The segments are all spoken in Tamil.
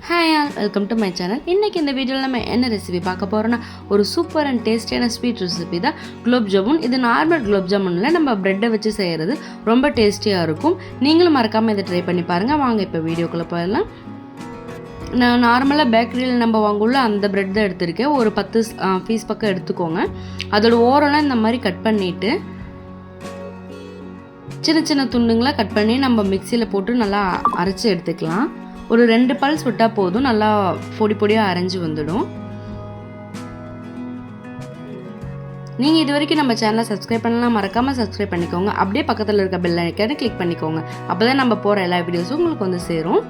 Hi all, welcome to my channel. இன்றைக்கி இந்த வீடியோவில் நம்ம என்ன ரெசிபி பார்க்க போகிறோன்னா, ஒரு சூப்பர் அண்ட் டேஸ்டியான ஸ்வீட் ரெசிபி தான் குலோப் ஜாமுன். இது நார்மல் குலோப் ஜாமுனில் நம்ம ப்ரெட்டை வச்சு செய்கிறது ரொம்ப டேஸ்டியாக இருக்கும். நீங்களும் மறக்காமல் இதை ட்ரை பண்ணி பாருங்கள். வாங்க இப்போ வீடியோக்குள்ளே போயிடலாம். நான் நார்மலாக பேக்கரியில் நம்ம வாங்குள்ள அந்த ப்ரெட் தான் எடுத்திருக்கேன். ஒரு 10 பீஸ் பக்கம் எடுத்துக்கோங்க. அதோட ஓரெல்லாம் இந்த மாதிரி கட் பண்ணிவிட்டு சின்ன சின்ன துண்டுங்களாக கட் பண்ணி நம்ம மிக்சியில் போட்டு நல்லா அரைச்சி எடுத்துக்கலாம். ஒரு 2 பல்ஸ் விட்டால் போதும், நல்லா பொடி பொடியாக அரைஞ்சி வந்துடும். நீங்கள் இது வரைக்கும் நம்ம சேனலை சப்ஸ்கிரைப் பண்ணலாம், மறக்காமல் சப்ஸ்கிரைப் பண்ணிக்கோங்க. அப்படியே பக்கத்தில் இருக்க பெல் ஐக்கானை கிளிக் பண்ணிக்கோங்க. அப்போ தான் நம்ம போகிற எல்லா வீடியோஸும் உங்களுக்கு வந்து சேரும்.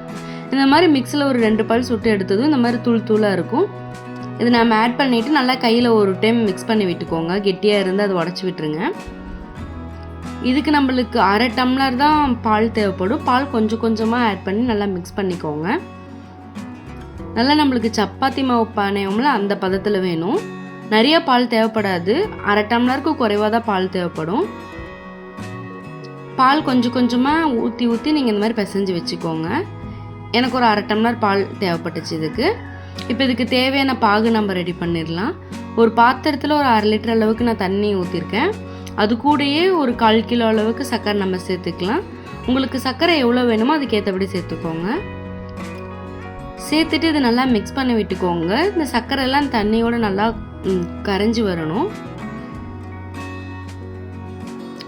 இந்த மாதிரி மிக்ஸில் ஒரு 2 பல்ஸ் விட்டு எடுத்ததும் இந்த மாதிரி தூள் தூளாக இருக்கும். இதை நம்ம ஆட் பண்ணிவிட்டு நல்லா கையில் ஒரு டைம் மிக்ஸ் பண்ணி விட்டுக்கோங்க. கெட்டியாக இருந்து அதை உடச்சி விட்டுருங்க. இதுக்கு நம்மளுக்கு 1/2 டம்ளர் தான் பால் தேவைப்படும். பால் கொஞ்சம் கொஞ்சமாக ஆட் பண்ணி நல்லா மிக்ஸ் பண்ணிக்கோங்க. நல்லா நம்மளுக்கு சப்பாத்தி மாவு பானையோம்ல அந்த பதத்தில் வேணும். நிறைய பால் தேவைப்படாது. 1/2 டம்ளருக்கு குறைவாக தான் பால் தேவைப்படும். பால் கொஞ்சம் கொஞ்சமாக ஊற்றி ஊற்றி நீங்கள் இந்த மாதிரி பிசைஞ்சு வச்சுக்கோங்க. எனக்கு ஒரு 1/2 டம்ளர் பால் தேவைப்பட்டுச்சு இதுக்கு. இப்போ இதுக்கு தேவையான பாகு நம்ம ரெடி பண்ணிடலாம். ஒரு பாத்திரத்தில் ஒரு 1/2 லிட்டர் அளவுக்கு நான் தண்ணி ஊற்றிருக்கேன். அது கூடயே ஒரு 1/4 கிலோ அளவுக்கு சர்க்கரை நம்ம சேர்த்துக்கலாம். உங்களுக்கு சர்க்கரை எவ்வளோ வேணுமோ அதுக்கேற்றபடி சேர்த்துக்கோங்க. சேர்த்துட்டு இது நல்லா மிக்ஸ் பண்ணி விட்டுக்கோங்க. இந்த சர்க்கரை எல்லாம் தண்ணியோடு நல்லா கரைஞ்சி வரணும்.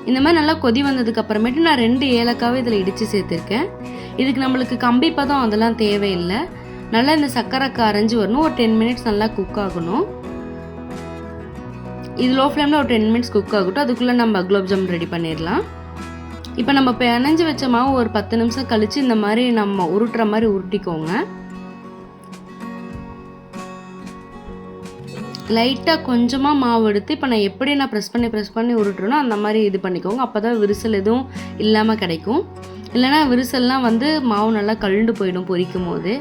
இந்த மாதிரி நல்லா கொதி வந்ததுக்கு அப்புறமேட்டு நான் 2 ஏலக்காவை இதில் இடித்து சேர்த்துருக்கேன். இதுக்கு நம்மளுக்கு கம்பி பதம் அதெல்லாம் தேவையில்லை. நல்லா இந்த சர்க்கரை கரைஞ்சி வரணும். ஒரு 10 மினிட்ஸ் நல்லா குக் ஆகணும். இது லோ ஃப்ளேமில் ஒரு 10 மினிட்ஸ் குக் ஆகட்டும். அதுக்குள்ளே நம்ம குலோப் ஜாமுன் ரெடி பண்ணிடலாம். இப்போ நம்ம பிணைஞ்சு வச்ச மாவு ஒரு 10 நிமிஷம் கழித்து இந்த மாதிரி நம்ம உருட்டுற மாதிரி உருட்டிக்கோங்க. லைட்டாக கொஞ்சமாக மாவு எடுத்து இப்போ நான் எப்படி ப்ரெஸ் பண்ணி உருட்டுறேனோ அந்த மாதிரி இது பண்ணிக்கோங்க. அப்போ தான் விரிசல் எதுவும் இல்லாமல் கிடைக்கும். இல்லைனா விரிசல்லாம் மாவு நல்லா கழுண்டு போயிடும் பொரிக்கும் போது.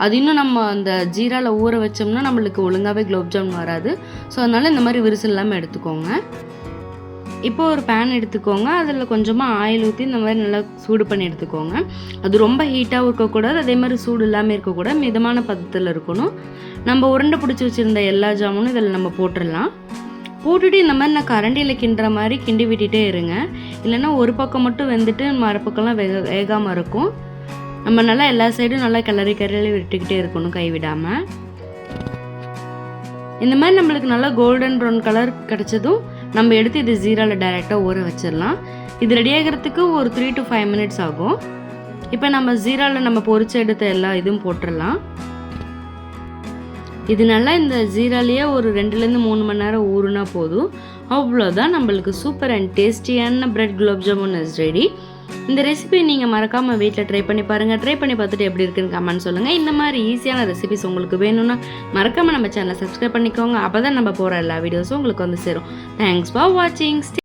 அது இன்னும் நம்ம அந்த ஜீராவில் ஊற வச்சோம்னா நம்மளுக்கு ஒழுங்காகவே குலோப் ஜாமுன் வராது. ஸோ அதனால் இந்த மாதிரி விரிசல் இல்லாமல் எடுத்துக்கோங்க. இப்போ ஒரு பேன் எடுத்துக்கோங்க. அதில் கொஞ்சமாக ஆயில் ஊற்றி இந்த மாதிரி நல்லா சூடு பண்ணி எடுத்துக்கோங்க. அது ரொம்ப ஹீட்டாகவும் இருக்கக்கூடாது, அதே மாதிரி சூடு இல்லாமல் இருக்கக்கூடாது, மிதமான பதத்தில் இருக்கணும். நம்ம உருண்டை பிடிச்சி வச்சுருந்த எல்லா ஜாமுனும் இதில் நம்ம போட்டுடலாம். போட்டுட்டு இந்த மாதிரி நான் கரண்டியில் கிண்டுற மாதிரி கிண்டி விட்டுட்டே இருங்க. இல்லைன்னா ஒரு பக்கம் மட்டும் வெந்துட்டு மறுபக்கம்லாம் வேகாமல் இருக்கும். நம்ம நல்லா எல்லா சைடும் நல்லா கிளறி விட்டுக்கிட்டே இருக்கணும் கைவிடாமல். இந்த மாதிரி நம்மளுக்கு நல்லா கோல்டன் ப்ரௌன் கலர் கிடச்சதும் நம்ம எடுத்து இது ஜீராவில் டைரெக்டாக ஊற வச்சிடலாம். இது ரெடி ஆகிறதுக்கு ஒரு 3 to 5 மினிட்ஸ் ஆகும். இப்போ நம்ம ஜீராவில் நம்ம பொரிச்சு எடுத்த எல்லா இதுவும் போட்டுடலாம். இது நல்லா இந்த ஜீராலேயே ஒரு 2 to 3 மணி நேரம் ஊறுனா போதும். அவ்வளோதான், நம்மளுக்கு சூப்பர் அண்ட் டேஸ்டியான bread gulab jamun is ready. இந்த ரெசிபி நீங்கள் மறக்காமல் வீட்டில் ட்ரை பண்ணி பாருங்கள். ட்ரை பண்ணி பார்த்துட்டு எப்படி இருக்குன்னு கமெண்ட் சொல்லுங்கள். இந்த மாதிரி ஈஸியான ரெசிபிஸ் உங்களுக்கு வேணும்னா மறக்காமல் நம்ம சேனலை சப்ஸ்கிரைப் பண்ணிக்கோங்க. அப்போ தான் நம்ம போகிற எல்லா வீடியோஸும் உங்களுக்கு வந்து சேரும். தேங்க்ஸ் ஃபார் வாட்சிங்.